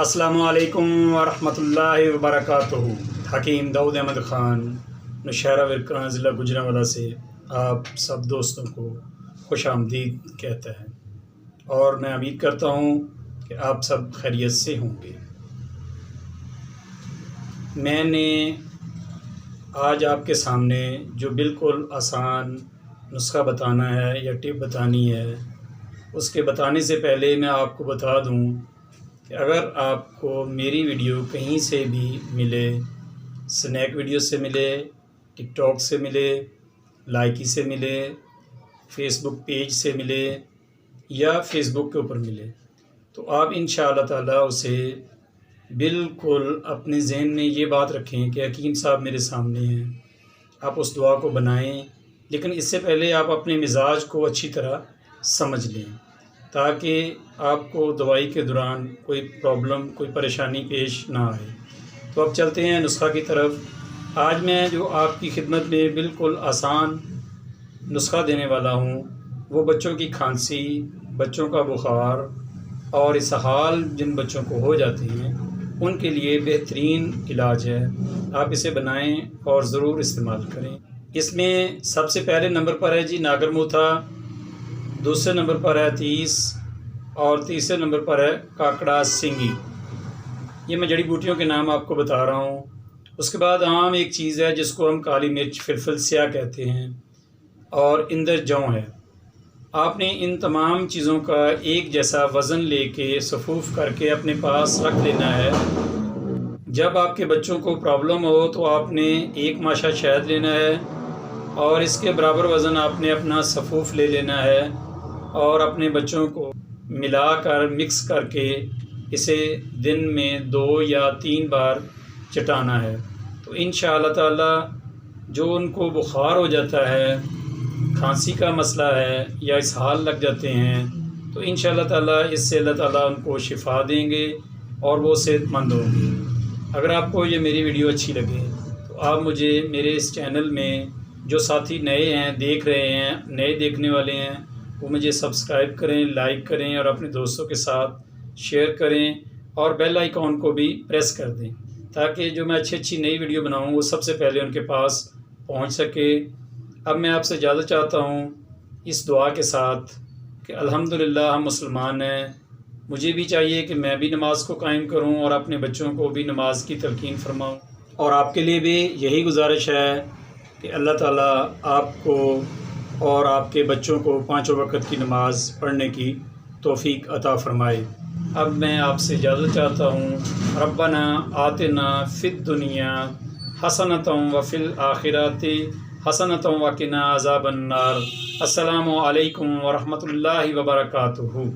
السلام علیکم ورحمۃ اللہ وبرکاتہ۔ حکیم داؤد احمد خان نوشہرہ ورکاں ضلع گوجرانوالہ سے آپ سب دوستوں کو خوش آمدید کہتا ہے، اور میں امید کرتا ہوں کہ آپ سب خیریت سے ہوں گے۔ میں نے آج آپ کے سامنے جو بالکل آسان نسخہ بتانا ہے یا ٹپ بتانی ہے، اس کے بتانے سے پہلے میں آپ کو بتا دوں کہ اگر آپ کو میری ویڈیو کہیں سے بھی ملے، سنیک ویڈیو سے ملے، ٹک ٹاک سے ملے، لائکی سے ملے، فیس بک پیج سے ملے یا فیس بک کے اوپر ملے، تو آپ انشاءاللہ تعالیٰ اسے بالکل اپنے ذہن میں یہ بات رکھیں کہ حکیم صاحب میرے سامنے ہیں، آپ اس دعا کو بنائیں، لیکن اس سے پہلے آپ اپنے مزاج کو اچھی طرح سمجھ لیں تاکہ آپ کو دوائی کے دوران کوئی پرابلم، کوئی پریشانی پیش نہ آئے۔ تو اب چلتے ہیں نسخہ کی طرف۔ آج میں جو آپ کی خدمت میں بالکل آسان نسخہ دینے والا ہوں، وہ بچوں کی کھانسی، بچوں کا بخار اور اسہال جن بچوں کو ہو جاتے ہیں ان کے لیے بہترین علاج ہے۔ آپ اسے بنائیں اور ضرور استعمال کریں۔ اس میں سب سے پہلے نمبر پر ہے ناگر موتھا، دوسرے نمبر پر ہے تیس، اور تیسرے نمبر پر ہے کاکڑا سنگی۔ یہ میں جڑی بوٹیوں کے نام آپ کو بتا رہا ہوں۔ اس کے بعد عام ایک چیز ہے جس کو ہم کالی مرچ فلفل سیاہ کہتے ہیں، اور اندر جوں ہے۔ آپ نے ان تمام چیزوں کا ایک جیسا وزن لے کے صفوف کر کے اپنے پاس رکھ لینا ہے۔ جب آپ کے بچوں کو پرابلم ہو تو آپ نے ایک ماشا شہد لینا ہے، اور اس کے برابر وزن آپ نے اپنا صفوف لے لینا ہے، اور اپنے بچوں کو ملا کر مکس کر کے اسے دن میں 2 یا 3 بار چٹانا ہے۔ تو انشاءاللہ تعالی جو ان کو بخار ہو جاتا ہے، کھانسی کا مسئلہ ہے یا اسہال لگ جاتے ہیں، تو انشاءاللہ تعالی اس سے اللہ تعالیٰ ان کو شفا دیں گے اور وہ صحت مند ہوں گے۔ اگر آپ کو یہ میری ویڈیو اچھی لگے تو آپ مجھے میرے اس چینل میں جو ساتھی نئے ہیں، دیکھ رہے ہیں، نئے دیکھنے والے ہیں، وہ مجھے سبسکرائب کریں، لائک کریں، اور اپنے دوستوں کے ساتھ شیئر کریں، اور بیل آئیکن کو بھی پریس کر دیں تاکہ جو میں اچھی نئی ویڈیو بناؤں وہ سب سے پہلے ان کے پاس پہنچ سکے۔ اب میں آپ سے اجازت چاہتا ہوں اس دعا کے ساتھ کہ الحمدللہ ہم مسلمان ہیں، مجھے بھی چاہیے کہ میں بھی نماز کو قائم کروں اور اپنے بچوں کو بھی نماز کی تلقین فرماؤں، اور آپ کے لیے بھی یہی گزارش ہے کہ اللہ تعالیٰ آپ کو اور آپ کے بچوں کو 5 وقت کی نماز پڑھنے کی توفیق عطا فرمائے۔ اب میں آپ سے اجازت چاہتا ہوں۔ ربنا آتنا فی الدنیا حسنۃ وفی الآخرۃ حسنۃ وقنا عذاب النار۔ السلام علیکم ورحمۃ اللہ وبرکاتہ۔